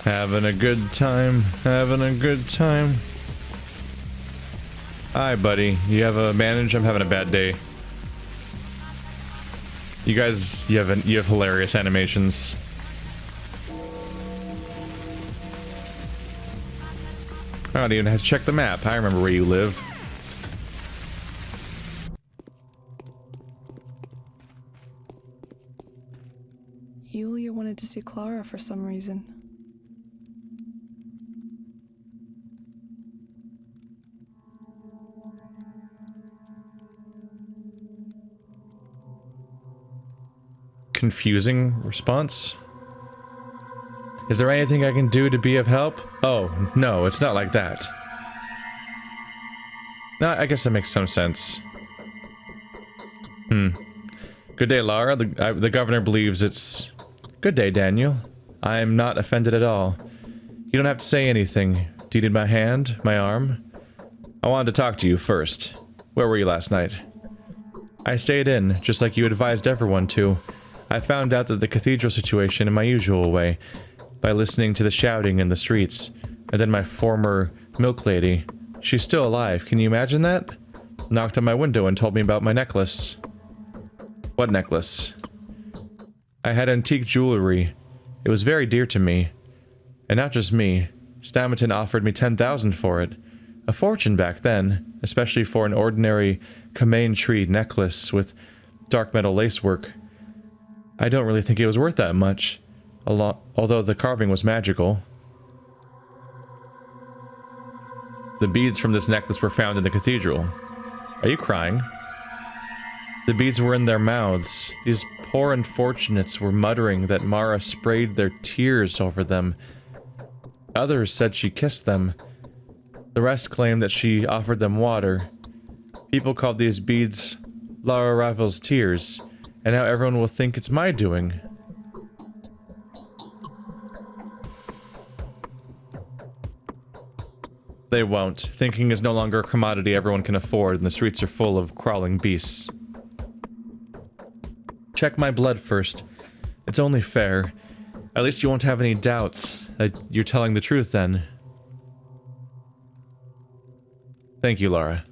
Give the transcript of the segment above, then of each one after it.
Having a good time, having a good time. Hi, buddy. You have a manage? I'm having a bad day. You guys, you have hilarious animations. I don't even have to check the map. I remember where you live. Yulia wanted to see Clara for some reason. Confusing response. Is there anything I can do to be of help? Oh, no, it's not like that. No, I guess that makes some sense. Good day, Lara. The governor believes it's... Good day, Daniel. I'm not offended at all. You don't have to say anything. Do you need my hand? My arm? I wanted to talk to you first. Where were you last night? I stayed in, just like you advised everyone to. I found out that the cathedral situation in my usual way, by listening to the shouting in the streets, and then my former milk lady. She's still alive, can you imagine that? Knocked on my window and told me about my necklace. What necklace? I had antique jewelry. It was very dear to me. And not just me. Stammerton offered me 10,000 for it. A fortune back then, especially for an ordinary Kamane tree necklace with dark metal lacework. I don't really think it was worth that much, although the carving was magical. The beads from this necklace were found in the cathedral. Are you crying? The beads were in their mouths. These poor unfortunates were muttering that Mara sprayed their tears over them. Others said she kissed them. The rest claimed that she offered them water. People called these beads Lara Ravel's tears. And now everyone will think it's my doing. They won't. Thinking is no longer a commodity everyone can afford, and the streets are full of crawling beasts. Check my blood first. It's only fair. At least you won't have any doubts that you're telling the truth then. Thank you, Lara.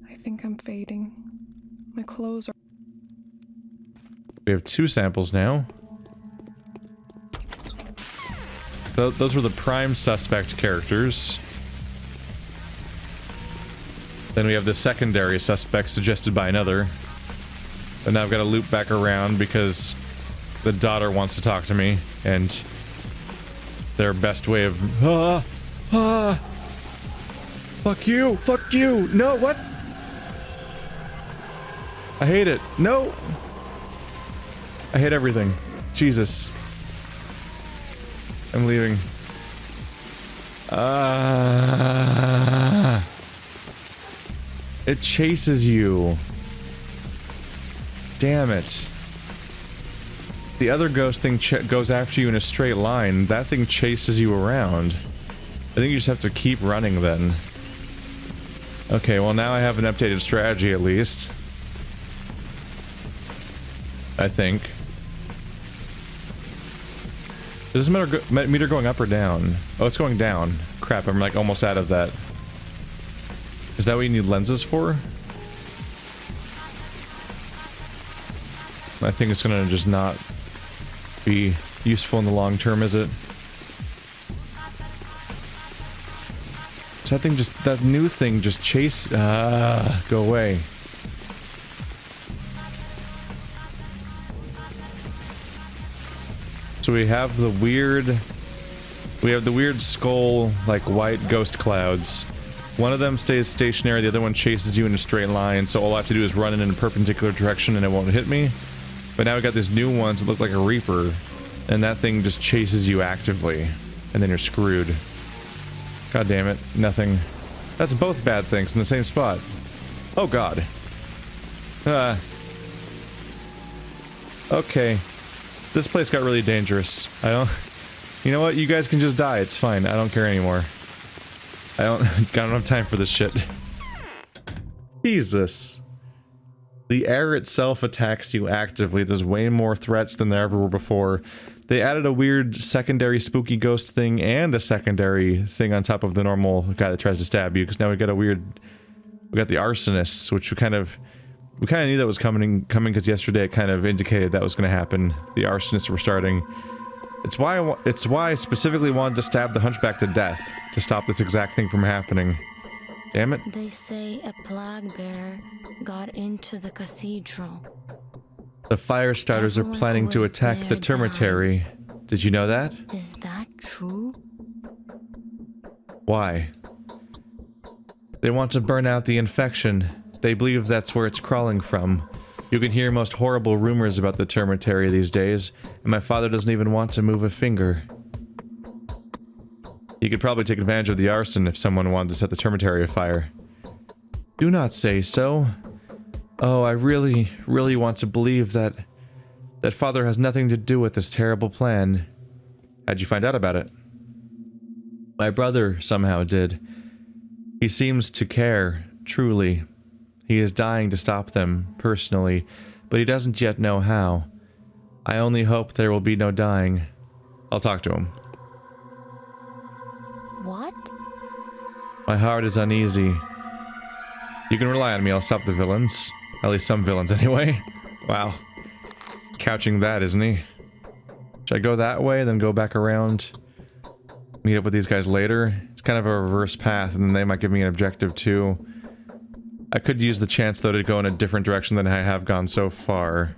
I think I'm fading. My clothes are... We have 2 samples now. Those were the prime suspect characters. Then we have the secondary suspect suggested by another. But now I've got to loop back around because the daughter wants to talk to me, and their best way of... Fuck you! Fuck you! No, what? I hate it. No! I hate everything. Jesus. I'm leaving. It chases you. Damn it. The other ghost thing goes after you in a straight line. That thing chases you around. I think you just have to keep running then. Okay, well now I have an updated strategy at least. I think. Does this meter going up or down? Oh, it's going down. Crap, I'm like almost out of that. Is that what you need lenses for? I think it's gonna just not be useful in the long term, is it? Does that thing just, that new thing just chase, go away. So we have the weird skull, like white ghost clouds. One of them stays stationary, the other one chases you in a straight line, so all I have to do is run in a perpendicular direction and it won't hit me. But now we got these new ones that look like a reaper, and that thing just chases you actively, and then you're screwed. God damn it, nothing. That's both bad things in the same spot. Oh god. Okay. This place got really dangerous. You know what? You guys can just die. It's fine. I don't care anymore. I don't have time for this shit. Jesus. The air itself attacks you actively. There's way more threats than there ever were before. They added a weird secondary spooky ghost thing and a secondary thing on top of the normal guy that tries to stab you, because now we got the arsonists, which we kind of knew that was coming because yesterday it kind of indicated that was going to happen. The arsonists were starting. It's why I specifically wanted to stab the hunchback to death, to stop this exact thing from happening. Damn it. They say a plague bearer got into the cathedral. The fire starters are planning to attack the termitary. Did you know that? Is that true? Why? They want to burn out the infection. They believe that's where it's crawling from. You can hear most horrible rumors about the termitary these days, and my father doesn't even want to move a finger. You could probably take advantage of the arson if someone wanted to set the termitary afire. Do not say so. Oh, I really, really want to believe that father has nothing to do with this terrible plan. How'd you find out about it? My brother somehow did. He seems to care, truly. He is dying to stop them, personally, but he doesn't yet know how. I only hope there will be no dying. I'll talk to him. What? My heart is uneasy. You can rely on me, I'll stop the villains. At least some villains, anyway. Wow. Couching that, isn't he? Should I go that way, then go back around? Meet up with these guys later? It's kind of a reverse path, and then they might give me an objective, too. I could use the chance, though, to go in a different direction than I have gone so far.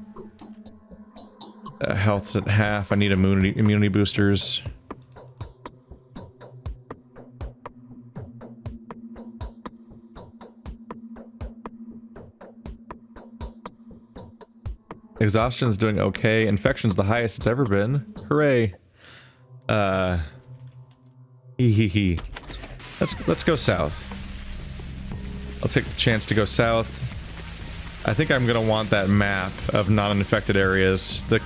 Health's at half. I need immunity boosters. Exhaustion's doing okay. Infection's the highest it's ever been. Hooray. Hee. Let's go south. I'll take the chance to go south. I think I'm gonna want that map of non-infected areas. It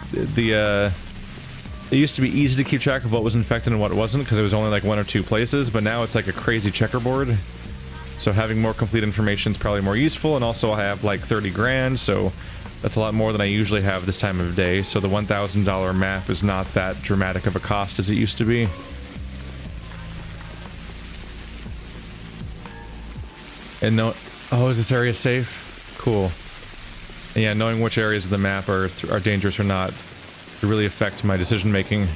used to be easy to keep track of what was infected and what wasn't, because it was only like 1 or 2 places, but now it's like a crazy checkerboard. So having more complete information is probably more useful, and also I have like 30 grand, so that's a lot more than I usually have this time of day, so the $1,000 map is not that dramatic of a cost as it used to be. And no... Oh, is this area safe? Cool. And yeah, knowing which areas of the map are dangerous or not, it really affects my decision making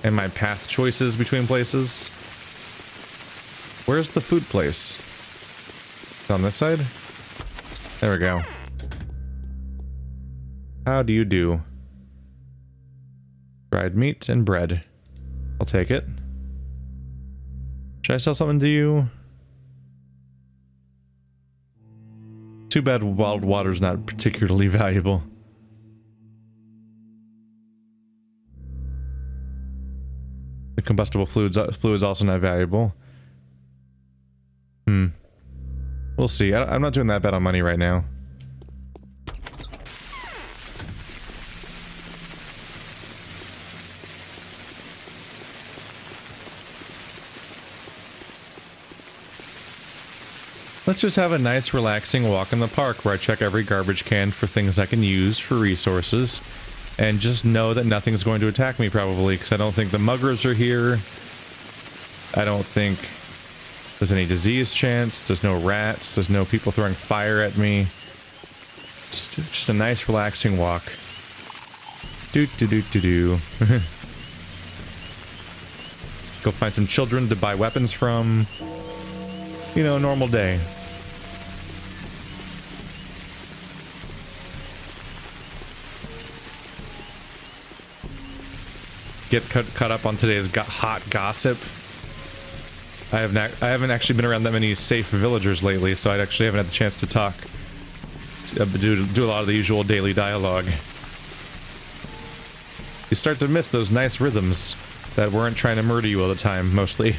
and my path choices between places. Where's the food place? It's on this side? There we go. How do you do? Dried meat and bread. I'll take it. Should I sell something to you? Too bad wild water's not particularly valuable. The combustible fluid's also not valuable. We'll see. I'm not doing that bad on money right now. Let's just have a nice relaxing walk in the park where I check every garbage can for things I can use for resources. And just know that nothing's going to attack me probably, because I don't think the muggers are here. I don't think there's any disease chance. There's no rats. There's no people throwing fire at me. Just a nice relaxing walk. Do. Go find some children to buy weapons from. You know, normal day. Get caught up on today's hot gossip. I haven't actually been around that many safe villagers lately, so I actually haven't had the chance to talk. Do a lot of the usual daily dialogue. You start to miss those nice rhythms that weren't trying to murder you all the time, mostly.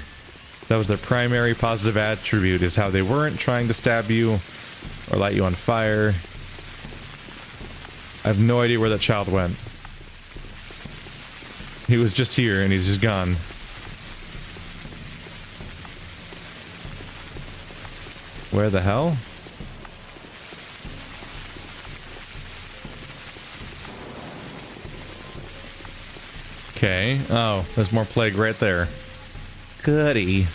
That was their primary positive attribute, is how they weren't trying to stab you or light you on fire. I have no idea where that child went. He was just here and he's just gone. Where the hell? Okay. Oh, there's more plague right there. Goody.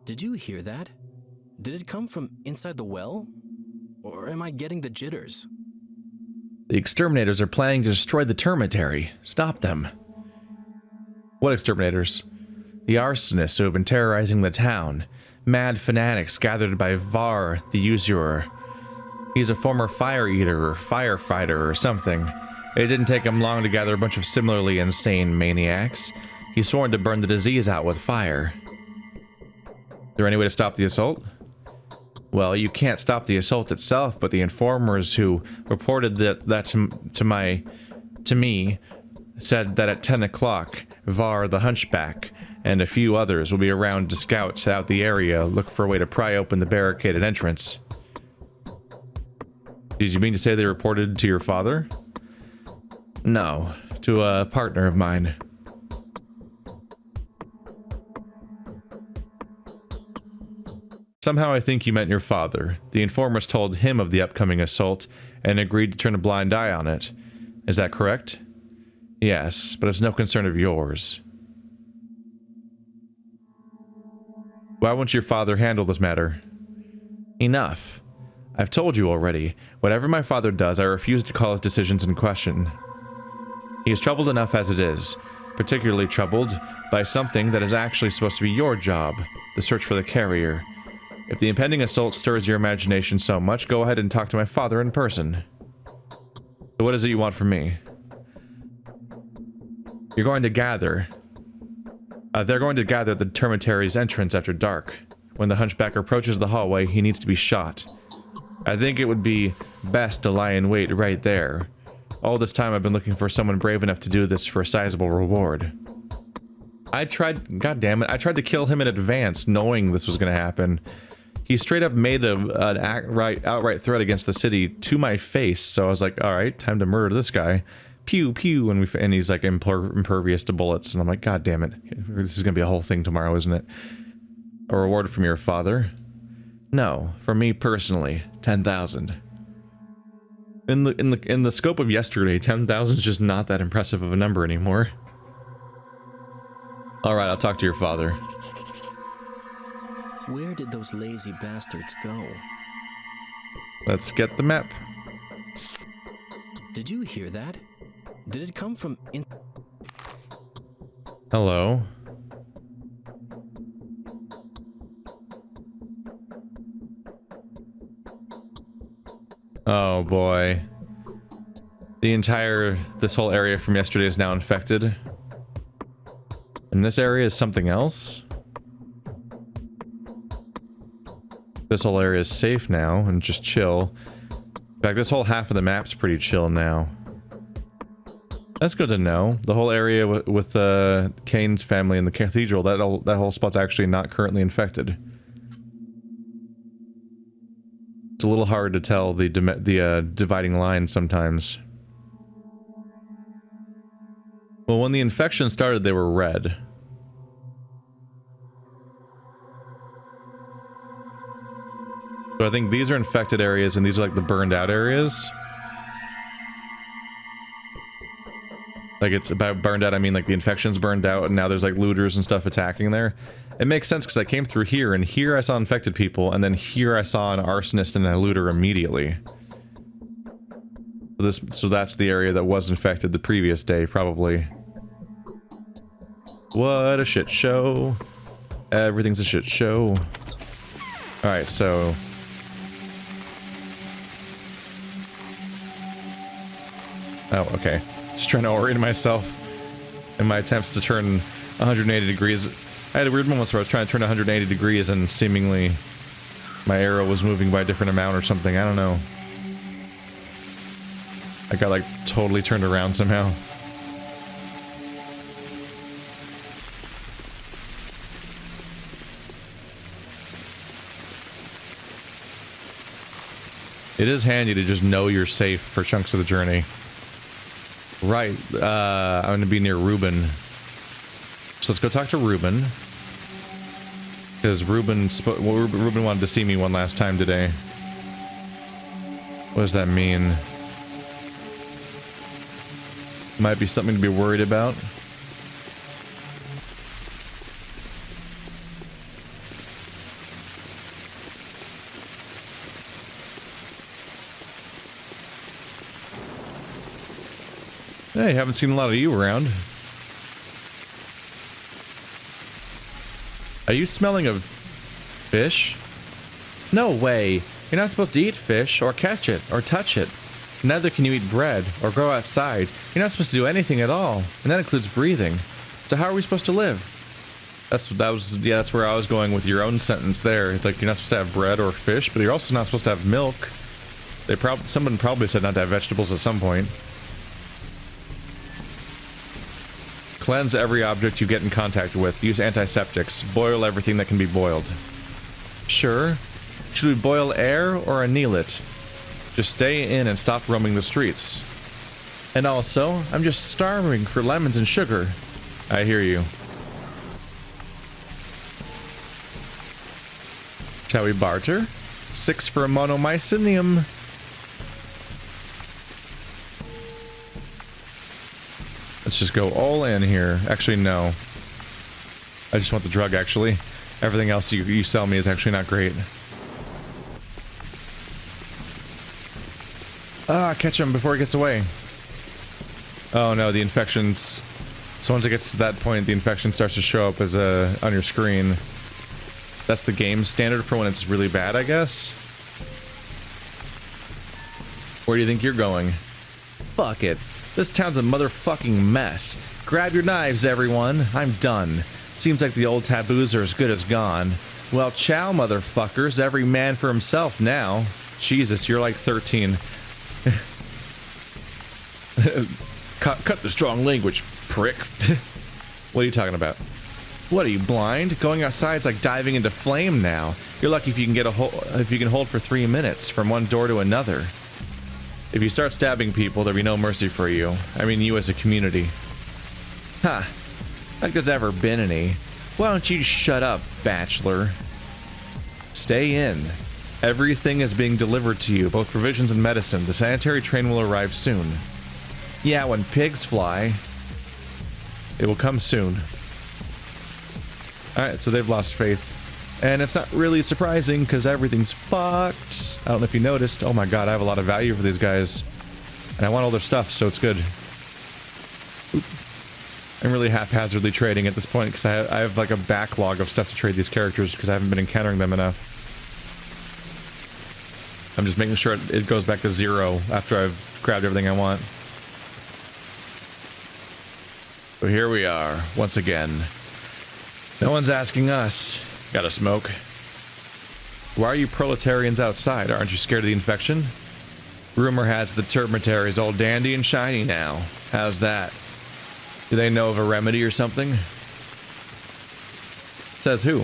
Did you hear that? Did it come from inside the well? Or am I getting the jitters? The exterminators are planning to destroy the termitary. Stop them. What exterminators? The arsonists who have been terrorizing the town. Mad fanatics gathered by Var, the usurer. He's a former fire eater or firefighter or something. It didn't take him long to gather a bunch of similarly insane maniacs. He's sworn to burn the disease out with fire. Is there any way to stop the assault? Well, you can't stop the assault itself, but the informers who reported that to me said that at 10 o'clock, Var the Hunchback and a few others will be around to scout out the area, look for a way to pry open the barricaded entrance. Did you mean to say they reported to your father? No, to a partner of mine. Somehow I think you meant your father. The informers told him of the upcoming assault and agreed to turn a blind eye on it. Is that correct? Yes, but it's no concern of yours. Why won't your father handle this matter? Enough. I've told you already. Whatever my father does, I refuse to call his decisions in question. He is troubled enough as it is, particularly troubled by something that is actually supposed to be your job, the search for the carrier. If the impending assault stirs your imagination so much, go ahead and talk to my father in person. So what is it you want from me? You're going to gather. They're going to gather at the termitary's entrance after dark. When the hunchback approaches the hallway, he needs to be shot. I think it would be best to lie in wait right there. All this time I've been looking for someone brave enough to do this for a sizable reward. I tried to kill him in advance, knowing this was going to happen. He straight up made an outright threat against the city to my face, so I was like, alright, time to murder this guy. Pew, pew, and he's like impervious to bullets, and I'm like, god damn it. This is going to be a whole thing tomorrow, isn't it? A reward from your father? No, for me personally, 10,000. In the scope of yesterday, 10,000 is just not that impressive of a number anymore. Alright, I'll talk to your father. Where did those lazy bastards go? Let's get the map. Did you hear that? Did it come from in... Hello. Oh boy. This whole area from yesterday is now infected. And this area is something else? This whole area is safe now and just chill. In fact, this whole half of the map's pretty chill now. That's good to know. The whole area with Kane's family and the cathedral, that whole spot's actually not currently infected. It's a little hard to tell the dividing line sometimes. Well, when the infection started, they were red. So I think these are infected areas, and these are like the burned out areas. Like, it's about burned out, I mean like the infection's burned out, and now there's like looters and stuff attacking there. It makes sense because I came through here, and here I saw infected people, and then here I saw an arsonist and a looter immediately. So that's the area that was infected the previous day, probably. What a shit show. Everything's a shit show. Alright, so... Oh, okay. Just trying to orient myself in my attempts to turn 180 degrees. I had a weird moment where I was trying to turn 180 degrees and seemingly my arrow was moving by a different amount or something. I don't know. I got like totally turned around somehow. It is handy to just know you're safe for chunks of the journey. Right, I'm gonna be near Rubin. So let's go talk to Rubin. Because Rubin wanted to see me one last time today. What does that mean? Might be something to be worried about. Hey, haven't seen a lot of you around. Are you smelling of fish? No way. You're not supposed to eat fish, or catch it, or touch it. Neither can you eat bread, or go outside. You're not supposed to do anything at all, and that includes breathing. So how are we supposed to live? That's where I was going with your own sentence there. Like, you're not supposed to have bread or fish, but you're also not supposed to have milk. Someone probably said not to have vegetables at some point. Cleanse every object you get in contact with. Use antiseptics. Boil everything that can be boiled. Sure. Should we boil air or anneal it? Just stay in and stop roaming the streets. And also, I'm just starving for lemons and sugar. I hear you. Shall we barter? 6 for a monomycinium. Let's just go all in here. Actually, no. I just want the drug, actually. Everything else you sell me is actually not great. Ah, catch him before he gets away. Oh no, the infections... So once it gets to that point, the infection starts to show up as on your screen. That's the game standard for when it's really bad, I guess? Where do you think you're going? Fuck it. This town's a motherfucking mess. Grab your knives, everyone. I'm done. Seems like the old taboos are as good as gone. Well, chow, motherfuckers. Every man for himself now. Jesus, you're like 13. Cut the strong language, prick. What are you talking about? What, are you blind? Going outside's like diving into flame now. You're lucky if you can hold for 3 minutes from one door to another. If you start stabbing people, there'll be no mercy for you. I mean, you as a community. Huh. Like there's ever been any. Why don't you shut up, Bachelor? Stay in. Everything is being delivered to you, both provisions and medicine. The sanitary train will arrive soon. Yeah, when pigs fly. It will come soon. Alright, so they've lost faith. And it's not really surprising, because everything's fucked. I don't know if you noticed. Oh my god, I have a lot of value for these guys. And I want all their stuff, so it's good. Oop. I'm really haphazardly trading at this point, because I have like a backlog of stuff to trade these characters, because I haven't been encountering them enough. I'm just making sure it goes back to 0 after I've grabbed everything I want. So here we are, once again. No one's asking us. Got a smoke? Why are you proletarians outside? Aren't you scared of the infection? Rumor has the termitary is all dandy and shiny now. How's that? Do they know of a remedy or something? Says who?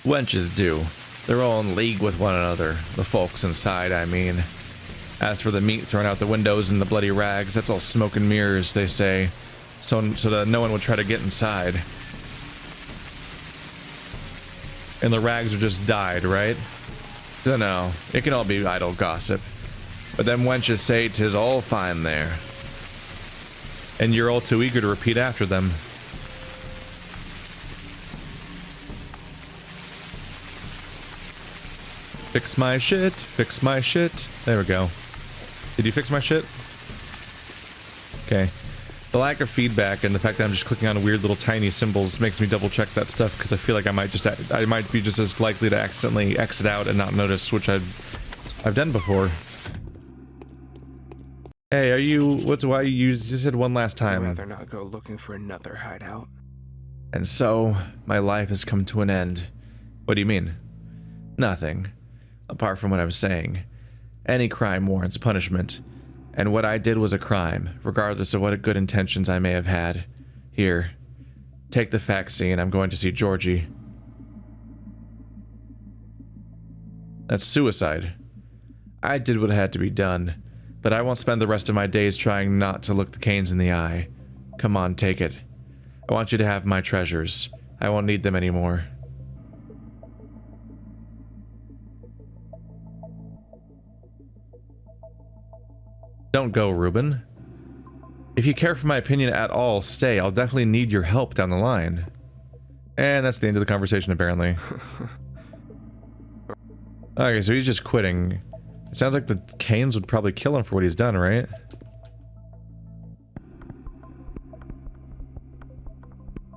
Wenches do. They're all in league with one another. The folks inside, I mean. As for the meat thrown out the windows and the bloody rags, that's all smoke and mirrors, they say. So that no one would try to get inside. And the rags are just dyed, right? Dunno. It can all be idle gossip. But them wenches say 'tis all fine there. And you're all too eager to repeat after them. Fix my shit, fix my shit. There we go. Did you fix my shit? Okay. The lack of feedback and the fact that I'm just clicking on weird little tiny symbols makes me double check that stuff, because I feel like I might be just as likely to accidentally exit out and not notice, which I've done before. Hey, are you, why you just said one last time? I'd rather not go looking for another hideout. And so, my life has come to an end. What do you mean? Nothing. Apart from what I was saying. Any crime warrants punishment. And what I did was a crime, regardless of what good intentions I may have had. Here. Take the vaccine, I'm going to see Georgie. That's suicide. I did what had to be done. But I won't spend the rest of my days trying not to look the Canes in the eye. Come on, take it. I want you to have my treasures. I won't need them anymore. Don't go, Rubin. If you care for my opinion at all, stay. I'll definitely need your help down the line. And that's the end of the conversation, apparently. Okay, so he's just quitting. It sounds like the Canes would probably kill him for what he's done, right?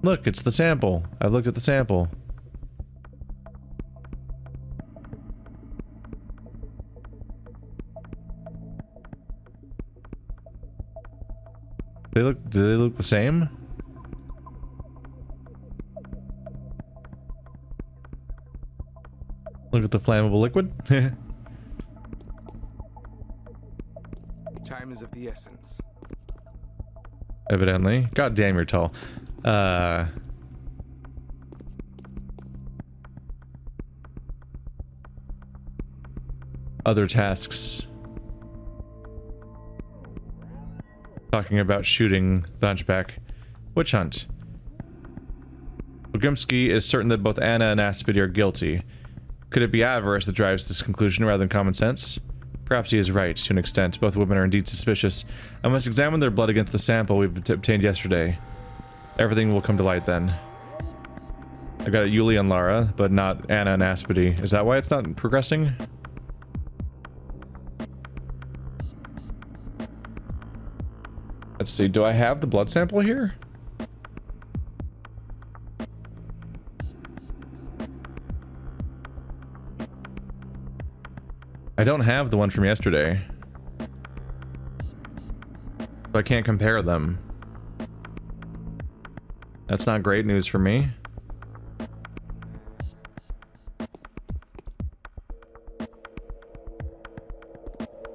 Look, it's the sample. I've looked at the sample. Do they look the same? Look at the flammable liquid. Time is of the essence. Evidently. God damn, you're tall. Other tasks. Talking about shooting the hunchback. Witch hunt. Lugimsky is certain that both Anna and Aspity are guilty. Could it be avarice that drives this conclusion rather than common sense? Perhaps he is right, to an extent. Both women are indeed suspicious. I must examine their blood against the sample we've obtained yesterday. Everything will come to light then. I got Yuli and Lara, but not Anna and Aspity. Is that why it's not progressing? Let's see, do I have the blood sample here? I don't have the one from yesterday. So I can't compare them. That's not great news for me.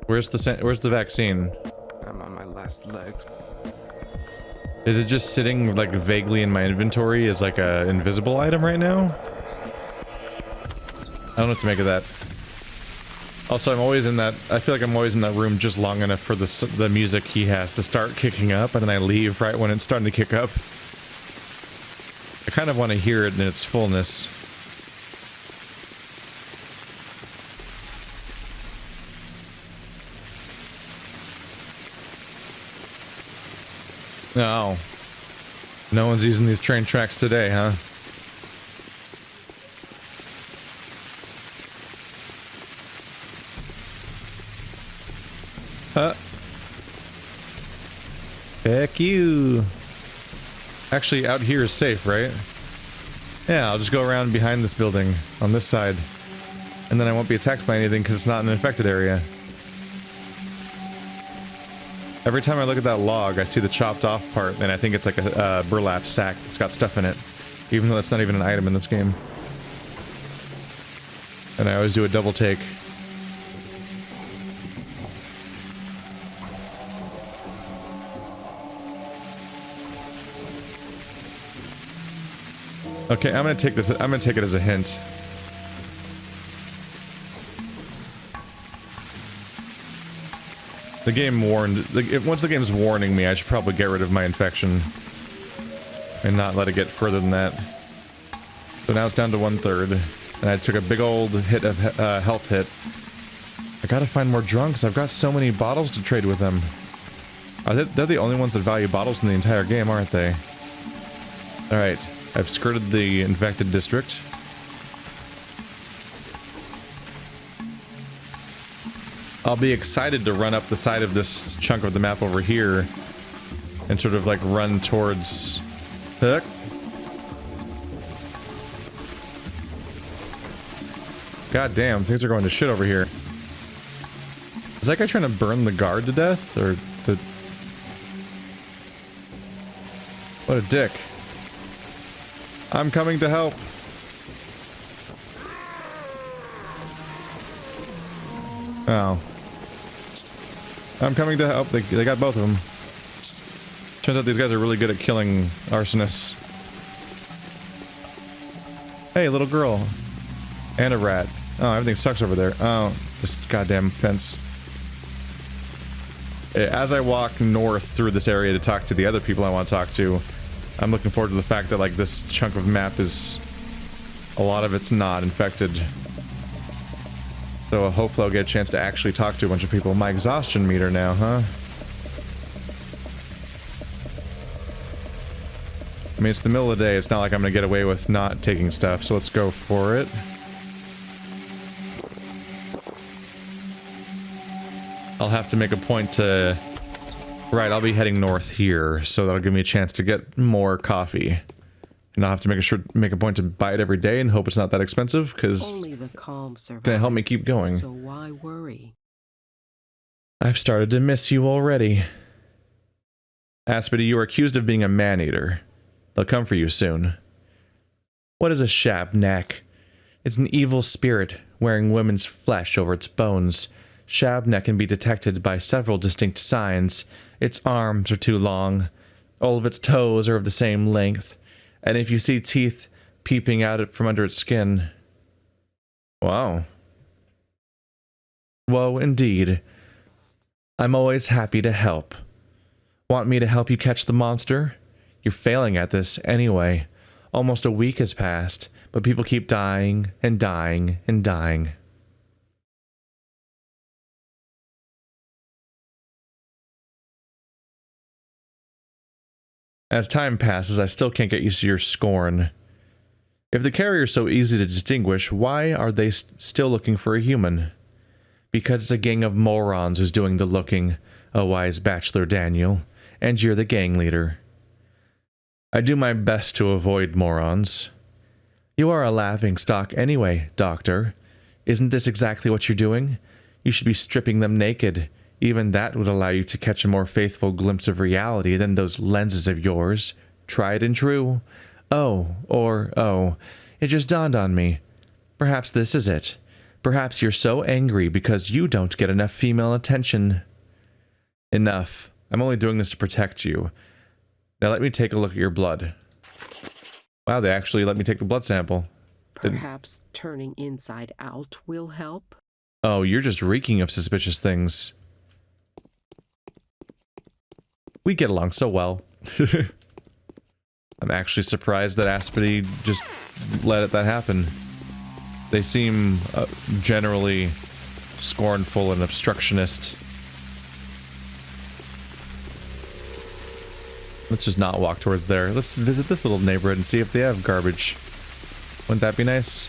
Where's the vaccine? I'm on my last legs. Is it just sitting like vaguely in my inventory as like a invisible item right now? I don't know what to make of that. Also, I'm always in that, I feel like I'm always in that room just long enough for the music he has to start kicking up, and then I leave right when it's starting to kick up. I kind of want to hear it in its fullness. No. No one's using these train tracks today, huh? Heck you. Actually, out here is safe, right? Yeah, I'll just go around behind this building on this side. And then I won't be attacked by anything because it's not an infected area. Every time I look at that log, I see the chopped off part, and I think it's like a burlap sack that's got stuff in it. Even though it's not even an item in this game. And I always do a double take. Okay, I'm gonna take this. I'm gonna take it as a hint. The game warned. Once the game's warning me, I should probably get rid of my infection and not let it get further than that. So now it's down to 1/3, and I took a big old hit of health hit. I gotta find more drunks. I've got so many bottles to trade with them. They're the only ones that value bottles in the entire game, aren't they? All right. I've skirted the infected district. I'll be excited to run up the side of this chunk of the map over here and sort of like run towards... Hook. God damn, things are going to shit over here. Is that guy trying to burn the guard to death? Or the... What a dick. I'm coming to help. Oh. I'm coming to help. They got both of them. Turns out these guys are really good at killing arsonists. Hey, little girl. And a rat. Oh, everything sucks over there. Oh, this goddamn fence. As I walk north through this area to talk to the other people I want to talk to, I'm looking forward to the fact that, like, this chunk of map is... A lot of it's not infected. So hopefully I'll get a chance to actually talk to a bunch of people. My exhaustion meter now, huh? I mean, it's the middle of the day. It's not like I'm gonna get away with not taking stuff, so let's go for it. I'll have to make a point to... Right, I'll be heading north here, so that'll give me a chance to get more coffee. And I'll have to make a point to buy it every day and hope it's not that expensive, because Only the calm survive. it's gonna help me keep going. So why worry? I've started to miss you already. Aspity, you are accused of being a man-eater. They'll come for you soon. What is a Shabnak? It's an evil spirit wearing women's flesh over its bones. Shabnak can be detected by several distinct signs. Its arms are too long. All of its toes are of the same length. And if you see teeth peeping out from under its skin... Wow. Woe indeed. I'm always happy to help. Want me to help you catch the monster? You're failing at this anyway. Almost a week has passed, but people keep dying and dying and dying. As time passes, I still can't get used to your scorn. If the carrier's so easy to distinguish, why are they still looking for a human? Because it's a gang of morons who's doing the looking, a wise Bachelor Daniel, and you're the gang leader. I do my best to avoid morons. You are a laughingstock anyway, Doctor. Isn't this exactly what you're doing? You should be stripping them naked. Even that would allow you to catch a more faithful glimpse of reality than those lenses of yours. Tried and true. Oh, it just dawned on me. Perhaps this is it. Perhaps you're so angry because you don't get enough female attention. Enough. I'm only doing this to protect you. Now let me take a look at your blood. Wow, they actually let me take the blood sample. Perhaps turning inside out will help? Oh, you're just reeking of suspicious things. We get along so well. I'm actually surprised that Aspity just let that happen. They seem generally scornful and obstructionist. Let's just not walk towards there. Let's visit this little neighborhood and see if they have garbage. Wouldn't that be nice?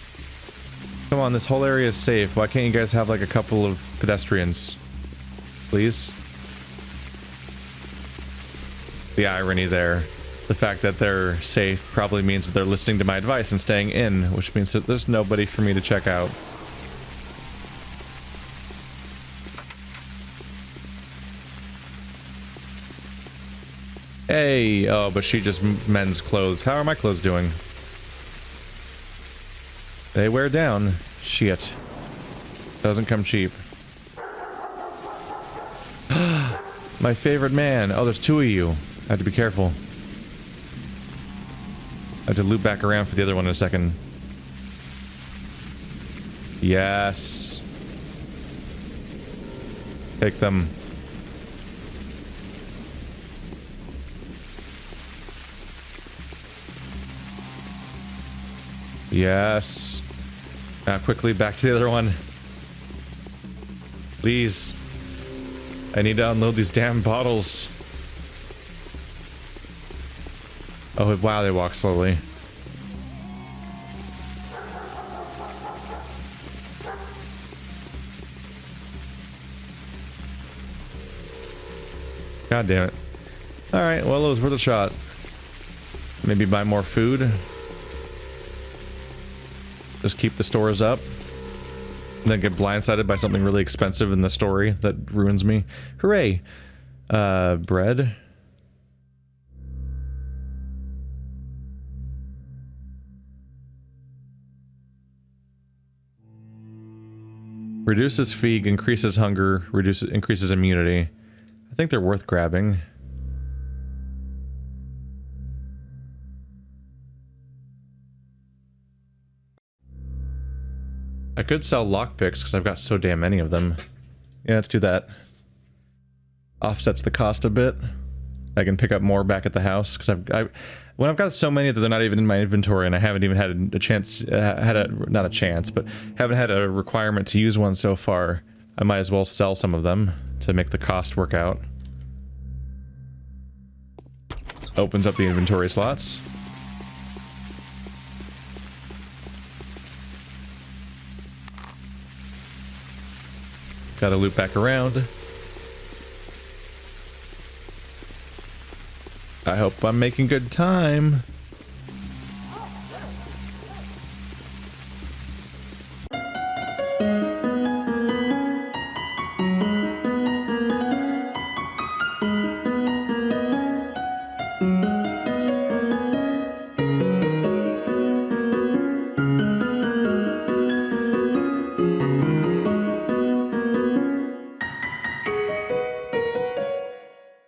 Come on, this whole area is safe. Why can't you guys have like a couple of pedestrians? Please? The irony there. The fact that they're safe probably means that they're listening to my advice and staying in, which means that there's nobody for me to check out. Hey! Oh, but she just mends clothes. How are my clothes doing? They wear down. Shit. Doesn't come cheap. My favorite man. Oh, there's two of you. I have to be careful. I have to loop back around for the other one in a second. Yes. Take them. Yes. Now quickly back to the other one. Please. I need to unload these damn bottles. Oh, wow, they walk slowly. God damn it. Alright, well, it was worth a shot. Maybe buy more food. Just keep the stores up. And then get blindsided by something really expensive in the story that ruins me. Hooray! Bread? Reduces fatigue, increases hunger, increases immunity. I think they're worth grabbing. I could sell lockpicks because I've got so damn many of them. Yeah, let's do that. Offsets the cost a bit. I can pick up more back at the house, because when I've got so many that they're not even in my inventory, and I haven't even had a chance, not a chance, but haven't had a requirement to use one so far, I might as well sell some of them to make the cost work out. Opens up the inventory slots. Gotta loop back around. I hope I'm making good time.